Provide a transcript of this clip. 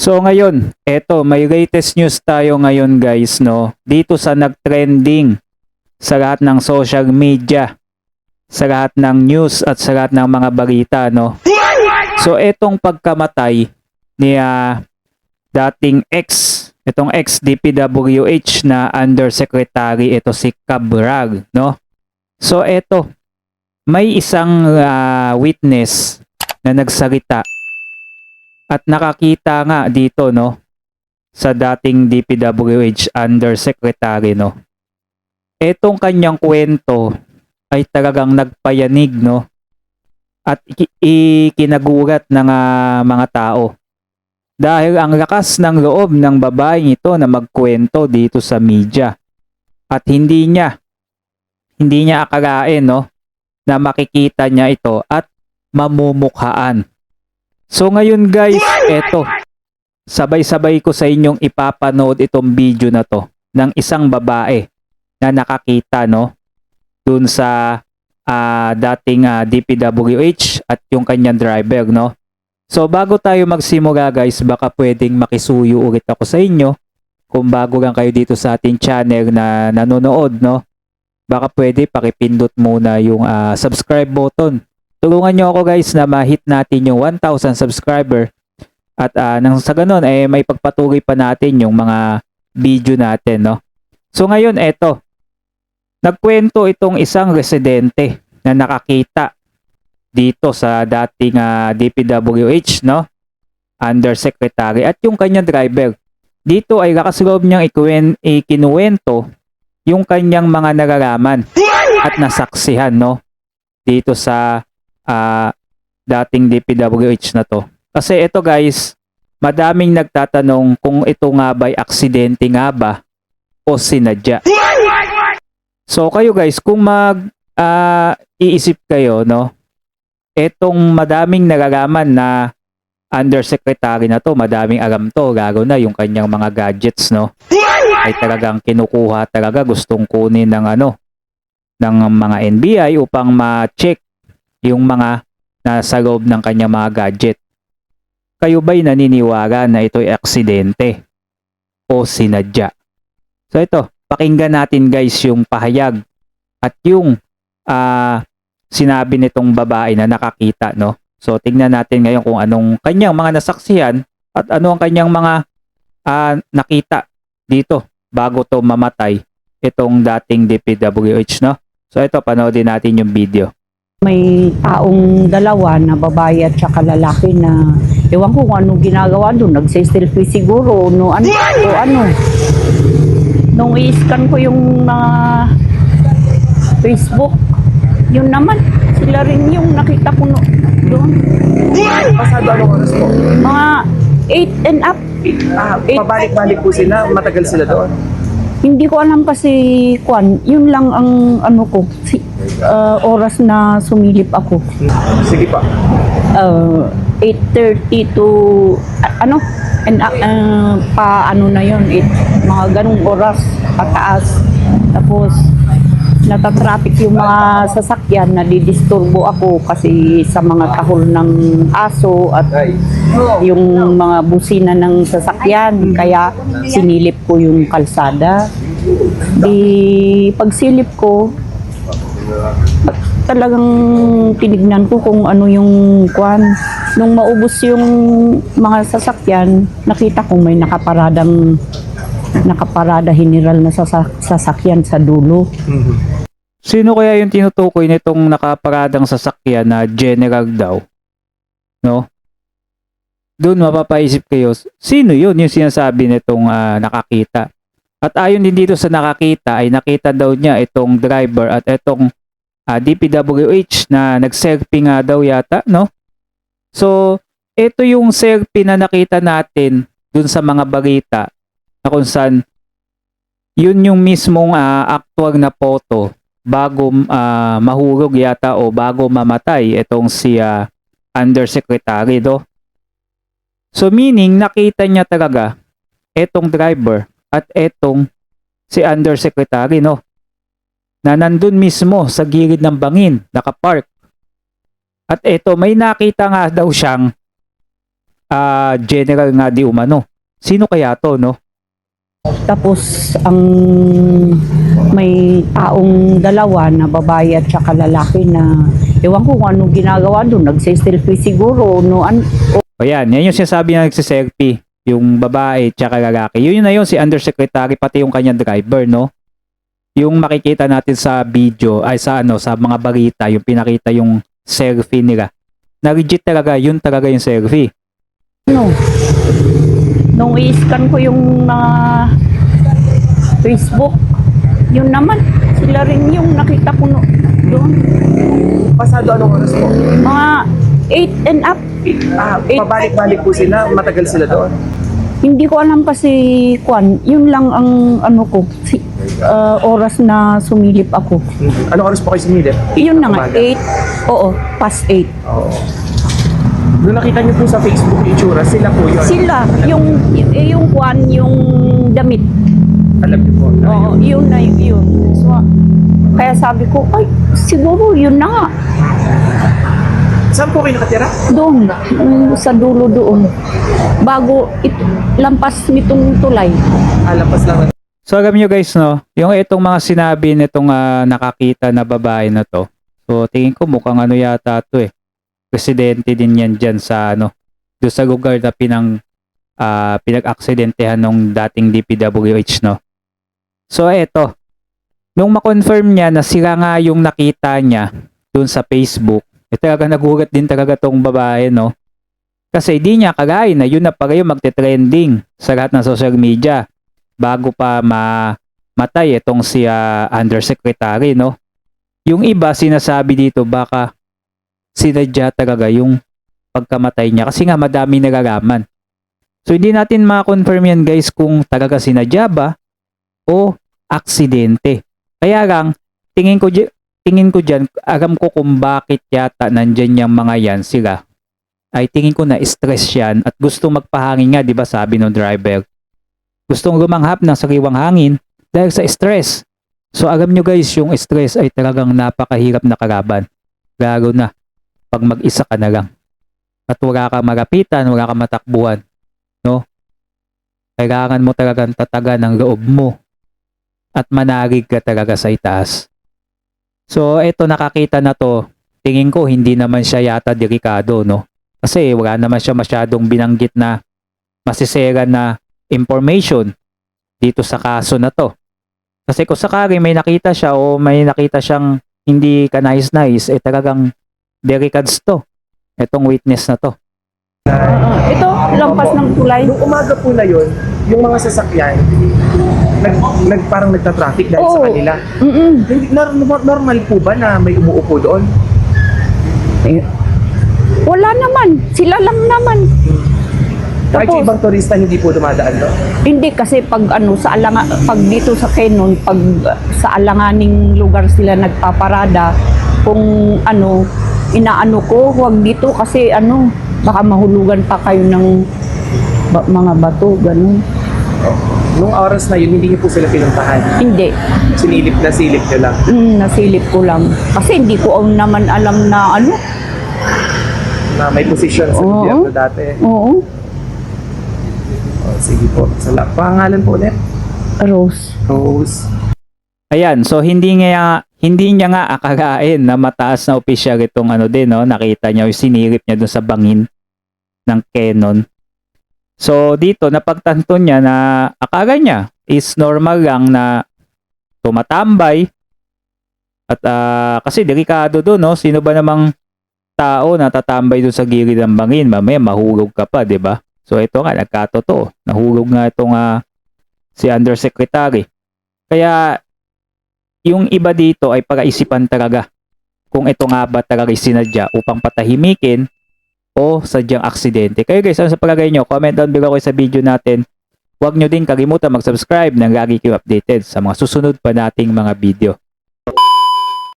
So ngayon, eto may latest news tayo ngayon guys, no. Dito sa nagtrending sa lahat ng social media, sa lahat ng news at sa lahat ng mga balita, no. So etong pagkamatay ni dating itong ex-DPWH na undersecretary, ito si Cabrag, no. So eto, may isang witness na nagsalita at nakakita nga dito, no, sa dating DPWH undersecretary, no. Etong kanyang kwento ay talagang nagpayanig, no, at ikinagulat ng mga tao. Dahil ang lakas ng loob ng babaeng ito na magkwento dito sa media. At hindi niya akalain, no, na makikita niya ito at mamumukhaan. So ngayon guys, eto, sabay-sabay ko sa inyong ipapanood itong video na to ng isang babae na nakakita, no, dun sa dating DPWH at yung kanyang driver, no. So bago tayo magsimula guys, baka pwedeng makisuyo ulit ako sa inyo. Kung bago lang kayo dito sa ating channel na nanonood, no, baka pwede pakipindot muna yung subscribe button. Tulungan nyo ako guys na ma-hit natin yung 1,000 subscriber. At nang sa ganun, may pagpatuloy pa natin yung mga video natin, no. So ngayon, eto. Nagkwento itong isang residente na nakakita dito sa dating DPWH, no, undersecretary at yung kanyang driver. Dito ay lakas loob niyang ikinuwento yung kanyang mga nalalaman at nasaksihan, no, dito sa dating DPWH na to. Kasi ito guys, madaming nagtatanong kung ito nga ba'y aksidente nga ba o sinadya. So kayo guys, kung iisip kayo, no, etong madaming nalalaman na undersecretary na to, madaming alam to, lalo na yung kanyang mga gadgets, no, ay talagang kinukuha talaga, gustong kunin ng ng mga NBI upang ma-check yung mga nasa loob ng kanyang mga gadget. Kayo ba'y naniniwala na ito'y aksidente o sinadya? So ito, pakinggan natin guys yung pahayag at yung sinabi nitong babae na nakakita, no. So tingnan natin ngayon kung anong kanyang mga nasaksihan at ano ang kanyang mga nakita dito bago to mamatay itong dating DPWH, no. So ito, panoodin natin yung video. May taong dalawa na babae at saka lalaki na ewan ko kung anong ginagawa doon. Nagsiselfie siguro no ano o ano. Nung i-scan ko yung Facebook, yun naman sila rin yung nakita ko doon. Pasado anong oras po? Mga 8 and up. Pabalik-balik po sila, matagal sila doon. Hindi ko alam kasi yun lang ang ano ko, oras na sumilip ako. Sige pa. 8:30 to ano and pa ano na yun, mga ganung oras pataas. Tapos natatraffic yung mga sasakyan, nadidisturbo ako kasi sa mga kahol ng aso at yung mga busina ng sasakyan, kaya sinilip ko yung kalsada. Di pagsilip ko, talagang tinignan ko kung ano yung nung maubos yung mga sasakyan, nakita ko may nakaparada general na sasakyan sa dulo. Sino kaya yung tinutukoy nitong nakaparadang sasakyan na general daw, no? Doon mapapaisip kayo, sino yun yung sinasabi nitong nakakita? At ayon din dito sa nakakita, ay nakita daw niya itong driver at itong DPWH na nag-selfie nga daw yata, no? So, ito yung selfie na nakita natin dun sa mga balita na kung saan yun yung mismong actual na photo bago mahulog yata o bago mamatay itong si undersecretary, do. So meaning nakita niya talaga etong driver at etong si undersecretary, no, na nandun mismo sa gilid ng bangin, nakapark. At eto, may nakita nga daw siyang general nga di umano. Sino kaya to, no? Tapos ang may taong dalawa na babae at saka lalaki na ewan ko kung anong ginagawa doon, nagse-selfie siguro no O yan yung sinasabi na nagsiselfie, yung babae tsaka lalaki. Yun na yun, si undersecretary, pati yung kanyang driver, no? Yung makikita natin sa video, ay sa sa mga balita, yung pinakita yung selfie nila. Na legit talaga, yun talaga yung selfie. ano. Nung i-scan ko yung Facebook, yun naman, sila rin yung nakita ko doon. Pasado anong oras po? Mga 8 and up. Pabalik-balik po sila, matagal sila doon. Hindi ko alam kasi, Kwan, yun lang ang ano ko, oras na sumilip ako. Anong oras po kayo sumilip? Yun na nga, Umaga. 8, oo, past 8. Oo. Nung nakita niyo po sa Facebook yung itsura, sila po yun. Sila, yung Kwan, yung damit. Alam niyo po. Oo, yun na yun. So, kaya sabi ko, ay, siguro yun na nga. Saan po kayo nakatira? Doon, sa dulo doon. Bago lampas nitong tulay. Alapas lang. So alam nyo guys, no, yung itong mga sinabi nitong nakakita na babae na to, so tingin ko mukhang ano yata to eh. Presidente din yan dyan sa doon sa lugar na pinag-aksidentehan nung dating DPWH, no. So eto, nung ma-confirm niya na sila nga yung nakita niya doon sa Facebook, talaga nagulat din talaga tong babae, no. Kasi di niya kagaya na yun na pala yung magte-trending sa lahat ng social media bago pa matay itong si undersecretary, no. Yung iba sinasabi dito baka sinadya talaga yung pagkamatay niya kasi nga madami nalalaman. So hindi natin ma-confirm yan guys kung talaga sinadya ba o aksidente. Kaya lang tingin ko dyan, alam ko kung bakit yata nandyan yung mga yan sila. Ay tingin ko na stress yan at gusto magpahangin nga, di ba sabi ng driver. Gustong lumanghap ng sariwang hangin dahil sa stress. So alam nyo guys, yung stress ay talagang napakahirap na kalaban. Lalo na pag mag-isa ka na lang. At wala kang magapitan, wala kang matakbuhan. No? Kailangan mo talagang tatagan ng loob mo. At manalig ka talaga sa itaas. So eto nakakita na to, tingin ko hindi naman siya yata delikado, no? Kasi wala naman siya masyadong binanggit na masisera na information dito sa kaso na to. Kasi kung sakali may nakita siya o may nakita siyang hindi kanais-nais, talagang delicads to. Etong witness na to. Ito, lampas ng tulay. Nung umaga po na yun, yung mga sasakyan, parang nagta-traffic dahil sa Oo. kanila. Mm-mm. Hindi- Normal po ba na may umuupo doon? Eh, wala naman. Sila lang naman. Kahit yung Tapos, ibang turista hindi po dumadaan doon? hindi kasi pag pag dito sa Quezon, pag sa alanganing lugar sila nagpaparada, kung inaano ko, huwag dito kasi baka mahulugan pa kayo ng mga bato, ganun. Nung oras na yun, hindi niyo po sila pinuntahan. Hindi. Silip nyo lang. Nasilip ko lang. Kasi hindi ko naman alam na Na may posisyon sa Oo. gobyerno dati. Oo. Sige po. Pangalan po ulit? Rose. Rose. Ayan, so hindi niya nga akalain na mataas na opisyal itong no, nakita niya yung sinirip niya dun sa bangin ng Canon. So dito napagtanto niya na akala niya is normal lang na tumatambay at kasi delikado doon, no, sino ba namang tao na tatambay doon sa gilid ng bangin, mamaya mahulog ka pa, 'di ba? So ito nga nagkatotoo, nahulog nga itong si undersecretary. Kaya yung iba dito ay pag-aisipan talaga kung ito nga ba talaga sinadya upang patahimikin o sadyang aksidente. Kayo guys, ano sa palagay nyo? Comment down below kayo sa video natin. Huwag nyo din kalimutan mag-subscribe nang lagi kayo updated sa mga susunod pa nating mga video.